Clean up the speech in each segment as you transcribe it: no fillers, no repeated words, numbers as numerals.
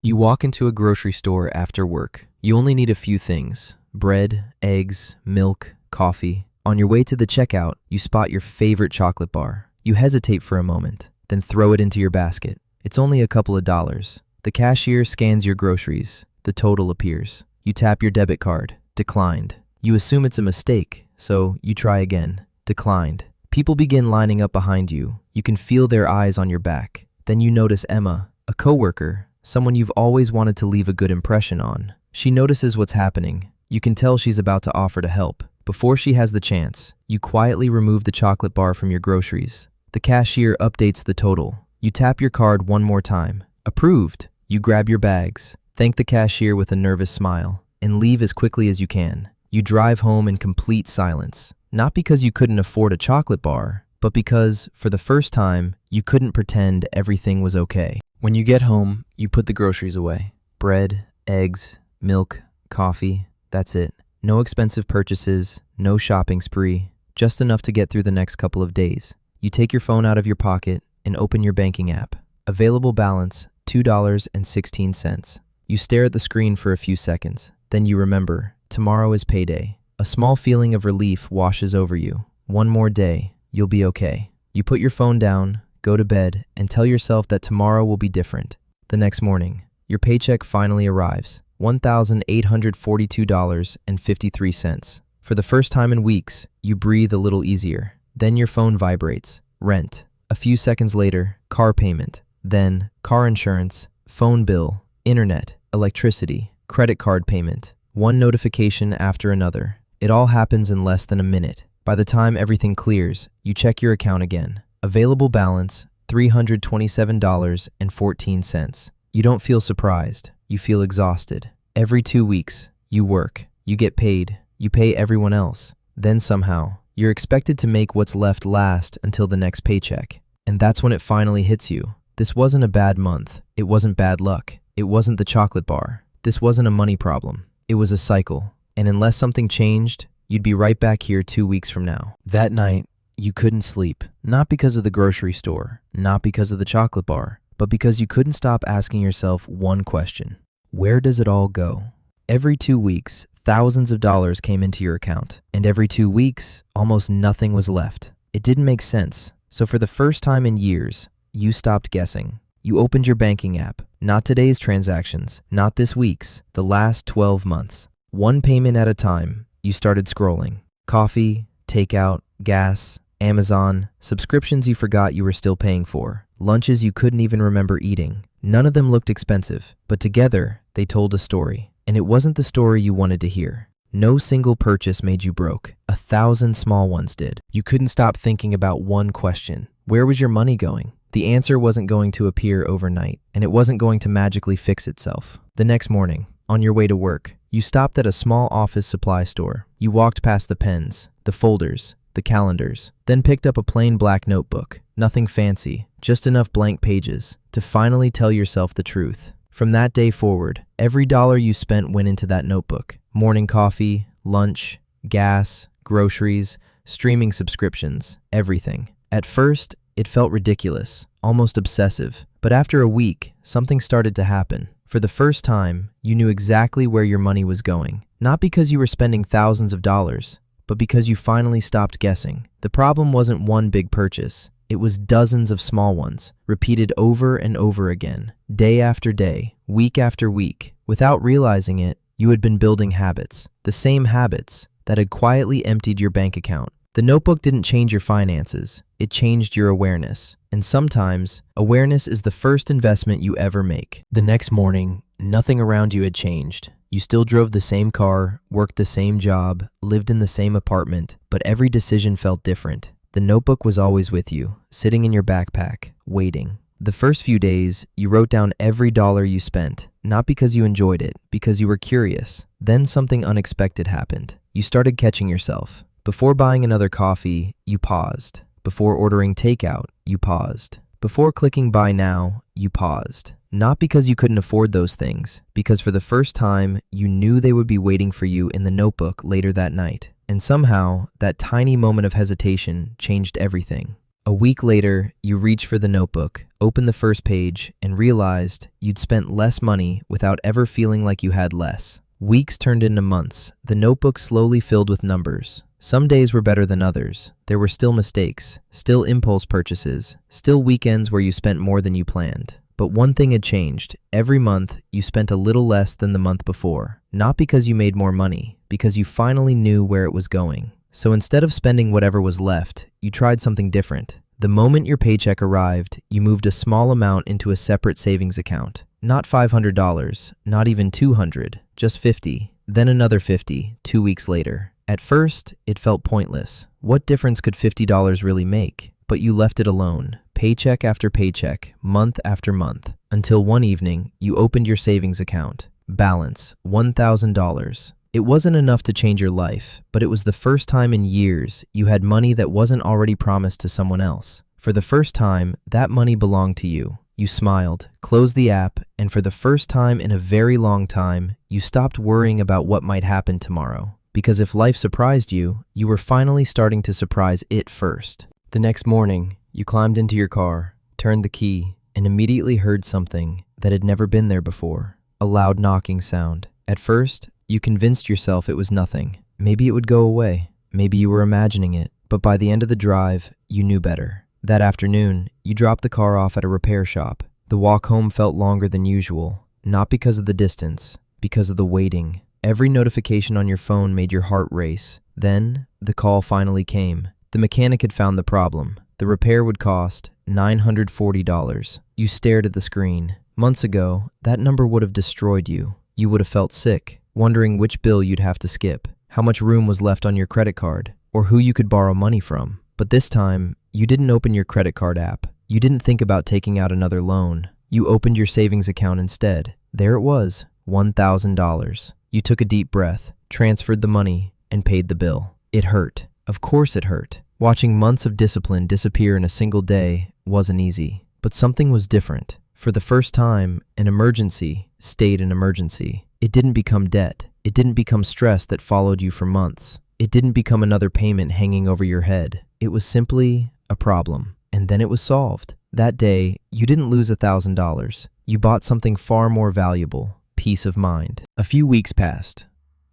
You walk into a grocery store after work. You only need a few things: bread, eggs, milk, coffee. On your way to the checkout, you spot your favorite chocolate bar. You hesitate for a moment, then throw it into your basket. It's only a couple of dollars. The cashier scans your groceries. The total appears. You tap your debit card. Declined. You assume it's a mistake, so you try again. Declined. People begin lining up behind you. You can feel their eyes on your back. Then you notice Emma, a coworker, someone you've always wanted to leave a good impression on. She notices what's happening. You can tell she's about to offer to help. Before she has the chance, you quietly remove the chocolate bar from your groceries. The cashier updates the total. You tap your card one more time. Approved. You grab your bags, thank the cashier with a nervous smile, and leave as quickly as you can. You drive home in complete silence. Not because you couldn't afford a chocolate bar, but because, for the first time, you couldn't pretend everything was okay. When you get home, you put the groceries away. Bread, eggs, milk, coffee, that's it. No expensive purchases, no shopping spree, just enough to get through the next couple of days. You take your phone out of your pocket and open your banking app. Available balance, $2.16. You stare at the screen for a few seconds. Then you remember, tomorrow is payday. A small feeling of relief washes over you. One more day, you'll be okay. You put your phone down, go to bed, and tell yourself that tomorrow will be different. The next morning, your paycheck finally arrives. $1,842.53. For the first time in weeks, you breathe a little easier. Then your phone vibrates. Rent. A few seconds later, car payment. Then, car insurance, phone bill, internet, electricity, credit card payment. One notification after another. It all happens in less than a minute. By the time everything clears, you check your account again. Available balance, $327.14. You don't feel surprised. You feel exhausted. Every 2 weeks, you work. You get paid. You pay everyone else. Then somehow, you're expected to make what's left last until the next paycheck. And that's when it finally hits you. This wasn't a bad month. It wasn't bad luck. It wasn't the chocolate bar. This wasn't a money problem. It was a cycle. And unless something changed, you'd be right back here 2 weeks from now. That night, you couldn't sleep. Not because of the grocery store, not because of the chocolate bar, but because you couldn't stop asking yourself one question. Where does it all go? Every 2 weeks, thousands of dollars came into your account. And every 2 weeks, almost nothing was left. It didn't make sense. So for the first time in years, you stopped guessing. You opened your banking app. Not today's transactions, not this week's, the last 12 months. One payment at a time, you started scrolling. Coffee, takeout, gas, Amazon, subscriptions you forgot you were still paying for, lunches you couldn't even remember eating. None of them looked expensive, but together, they told a story. And it wasn't the story you wanted to hear. No single purchase made you broke. 1,000 small ones did. You couldn't stop thinking about one question. Where was your money going? The answer wasn't going to appear overnight, and it wasn't going to magically fix itself. The next morning, on your way to work, you stopped at a small office supply store. You walked past the pens, the folders, the calendars, then picked up a plain black notebook. Nothing fancy, just enough blank pages to finally tell yourself the truth. From that day forward, every dollar you spent went into that notebook. Morning coffee, lunch, gas, groceries, streaming subscriptions, everything. At first, it felt ridiculous, almost obsessive. But after a week, something started to happen. For the first time, you knew exactly where your money was going. Not because you were spending thousands of dollars, but because you finally stopped guessing. The problem wasn't one big purchase. It was dozens of small ones, repeated over and over again, day after day, week after week. Without realizing it, you had been building habits, the same habits that had quietly emptied your bank account. The notebook didn't change your finances, it changed your awareness. And sometimes, awareness is the first investment you ever make. The next morning, nothing around you had changed. You still drove the same car, worked the same job, lived in the same apartment, but every decision felt different. The notebook was always with you, sitting in your backpack, waiting. The first few days, you wrote down every dollar you spent, not because you enjoyed it, because you were curious. Then something unexpected happened. You started catching yourself. Before buying another coffee, you paused. Before ordering takeout, you paused. Before clicking buy now, you paused. Not because you couldn't afford those things, because for the first time, you knew they would be waiting for you in the notebook later that night. And somehow, that tiny moment of hesitation changed everything. A week later, you reach for the notebook, open the first page, and realized you'd spent less money without ever feeling like you had less. Weeks turned into months. The notebook slowly filled with numbers. Some days were better than others. There were still mistakes, still impulse purchases, still weekends where you spent more than you planned. But one thing had changed. Every month, you spent a little less than the month before. Not because you made more money, because you finally knew where it was going. So instead of spending whatever was left, you tried something different. The moment your paycheck arrived, you moved a small amount into a separate savings account. Not $500, not even $200, just $50, then another $50, 2 weeks later. At first, it felt pointless. What difference could $50 really make? But you left it alone, paycheck after paycheck, month after month, until one evening, you opened your savings account. Balance, $1,000. It wasn't enough to change your life, but it was the first time in years you had money that wasn't already promised to someone else. For the first time, that money belonged to you. You smiled, closed the app, and for the first time in a very long time, you stopped worrying about what might happen tomorrow. Because if life surprised you, you were finally starting to surprise it first. The next morning, you climbed into your car, turned the key, and immediately heard something that had never been there before. A loud knocking sound. At first, you convinced yourself it was nothing. Maybe it would go away. Maybe you were imagining it. But by the end of the drive, you knew better. That afternoon, you dropped the car off at a repair shop. The walk home felt longer than usual, not because of the distance, because of the waiting. Every notification on your phone made your heart race. Then, the call finally came. The mechanic had found the problem. The repair would cost $940. You stared at the screen. Months ago, that number would have destroyed you. You would have felt sick, wondering which bill you'd have to skip, how much room was left on your credit card, or who you could borrow money from. But this time, you didn't open your credit card app. You didn't think about taking out another loan. You opened your savings account instead. There it was, $1,000. You took a deep breath, transferred the money, and paid the bill. It hurt. Of course it hurt. Watching months of discipline disappear in a single day wasn't easy. But something was different. For the first time, an emergency stayed an emergency. It didn't become debt. It didn't become stress that followed you for months. It didn't become another payment hanging over your head. It was simply a problem. And then it was solved. That day, you didn't lose $1,000. You bought something far more valuable, peace of mind. A few weeks passed.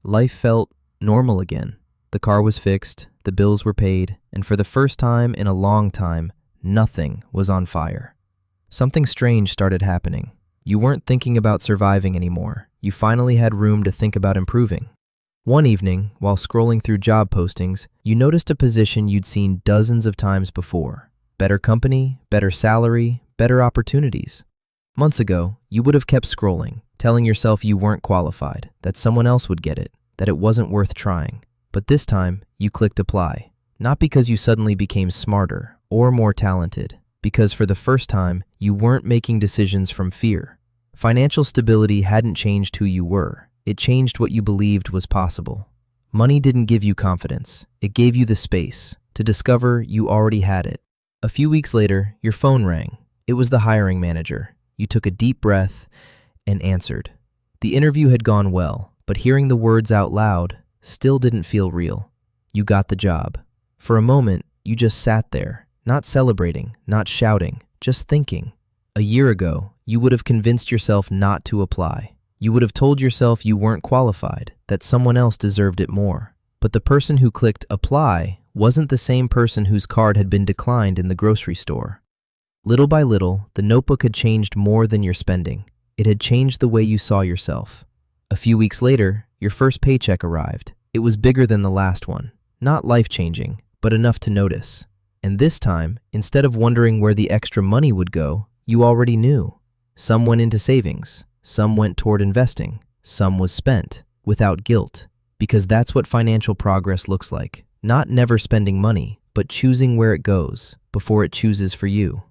Life felt normal again. The car was fixed, the bills were paid, and for the first time in a long time, nothing was on fire. Something strange started happening. You weren't thinking about surviving anymore. You finally had room to think about improving. One evening, while scrolling through job postings, you noticed a position you'd seen dozens of times before. Better company, better salary, better opportunities. Months ago, you would have kept scrolling, telling yourself you weren't qualified, that someone else would get it, that it wasn't worth trying. But this time, you clicked apply. Not because you suddenly became smarter or more talented, because for the first time, you weren't making decisions from fear. Financial stability hadn't changed who you were. It changed what you believed was possible. Money didn't give you confidence. It gave you the space to discover you already had it. A few weeks later, your phone rang. It was the hiring manager. You took a deep breath and answered. The interview had gone well, but hearing the words out loud still didn't feel real. You got the job. For a moment, you just sat there, not celebrating, not shouting, just thinking. A year ago, you would have convinced yourself not to apply. You would have told yourself you weren't qualified, that someone else deserved it more. But the person who clicked apply wasn't the same person whose card had been declined in the grocery store. Little by little, the notebook had changed more than your spending. It had changed the way you saw yourself. A few weeks later, your first paycheck arrived. It was bigger than the last one. Not life-changing, but enough to notice. And this time, instead of wondering where the extra money would go, you already knew. Some went into savings. Some went toward investing. Some was spent, without guilt. Because that's what financial progress looks like. Not never spending money, but choosing where it goes before it chooses for you.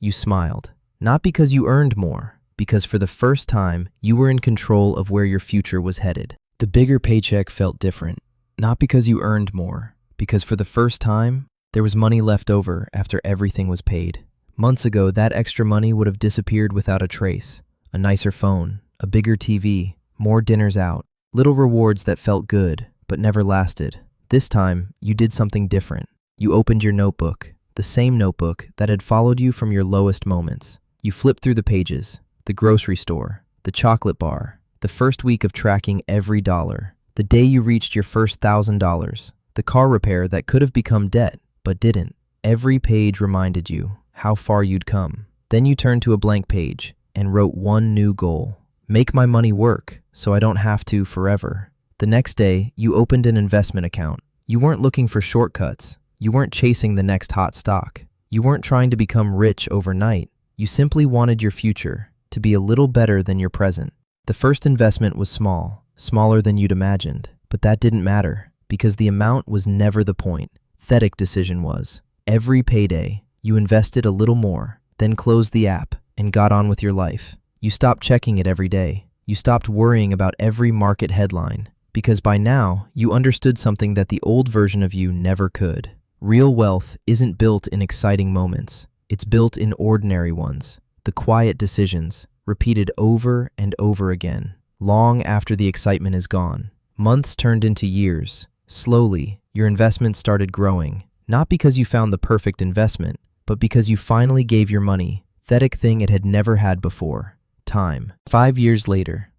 You smiled. Not because you earned more, because for the first time, you were in control of where your future was headed. The bigger paycheck felt different. Not because you earned more, because for the first time, there was money left over after everything was paid. Months ago, that extra money would have disappeared without a trace. A nicer phone, a bigger TV, more dinners out, little rewards that felt good, but never lasted. This time, you did something different. You opened your notebook, the same notebook that had followed you from your lowest moments. You flip through the pages: the grocery store, the chocolate bar, the first week of tracking every dollar, the day you reached your first $1,000, the car repair that could have become debt but didn't. Every page reminded you how far you'd come. Then you turned to a blank page and wrote one new goal: make my money work so I don't have to forever. The next day, you opened an investment account. You weren't looking for shortcuts. You weren't chasing the next hot stock. You weren't trying to become rich overnight. You simply wanted your future to be a little better than your present. The first investment was small, smaller than you'd imagined, but that didn't matter because the amount was never the point. Pathetic decision was. Every payday, you invested a little more, then closed the app and got on with your life. You stopped checking it every day. You stopped worrying about every market headline because by now you understood something that the old version of you never could. Real wealth isn't built in exciting moments. It's built in ordinary ones. The quiet decisions, repeated over and over again, long after the excitement is gone. Months turned into years. Slowly, your investment started growing, not because you found the perfect investment, but because you finally gave your money, pathetic thing it had never had before, time. 5 years later,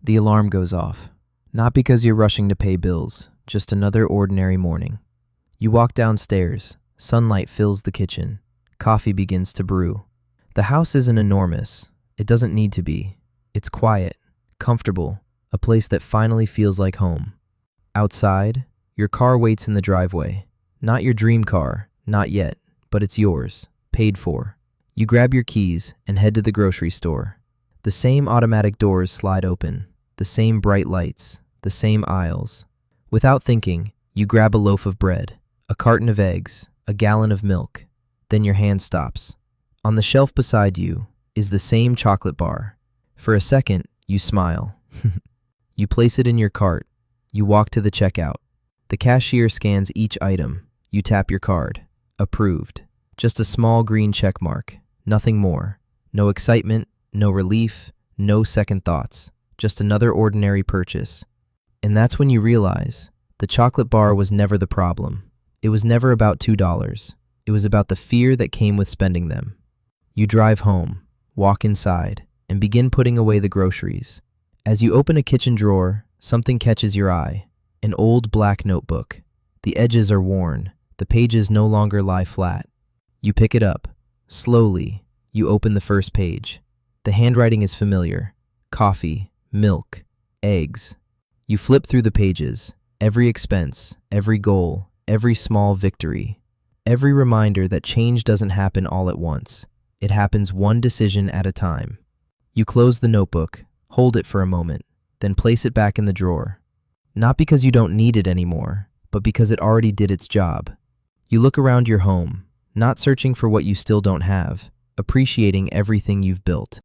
the alarm goes off. Not because you're rushing to pay bills, just another ordinary morning. You walk downstairs, sunlight fills the kitchen, coffee begins to brew. The house isn't enormous. It doesn't need to be. It's quiet, comfortable, a place that finally feels like home. Outside, your car waits in the driveway. Not your dream car, not yet, but it's yours, paid for. You grab your keys and head to the grocery store. The same automatic doors slide open, the same bright lights, the same aisles. Without thinking, you grab a loaf of bread, a carton of eggs, a gallon of milk. Then your hand stops. On the shelf beside you is the same chocolate bar. For a second, you smile. You place it in your cart. You walk to the checkout. The cashier scans each item. You tap your card. Approved. Just a small green check mark. Nothing more. No excitement, no relief, no second thoughts. Just another ordinary purchase. And that's when you realize the chocolate bar was never the problem. It was never about $2. It was about the fear that came with spending them. You drive home, walk inside, and begin putting away the groceries. As you open a kitchen drawer, something catches your eye. An old black notebook. The edges are worn. The pages no longer lie flat. You pick it up. Slowly, you open the first page. The handwriting is familiar. Coffee, milk, eggs. You flip through the pages. Every expense, every goal, every small victory. Every reminder that change doesn't happen all at once. It happens one decision at a time. You close the notebook, hold it for a moment, then place it back in the drawer. Not because you don't need it anymore, but because it already did its job. You look around your home, not searching for what you still don't have, appreciating everything you've built.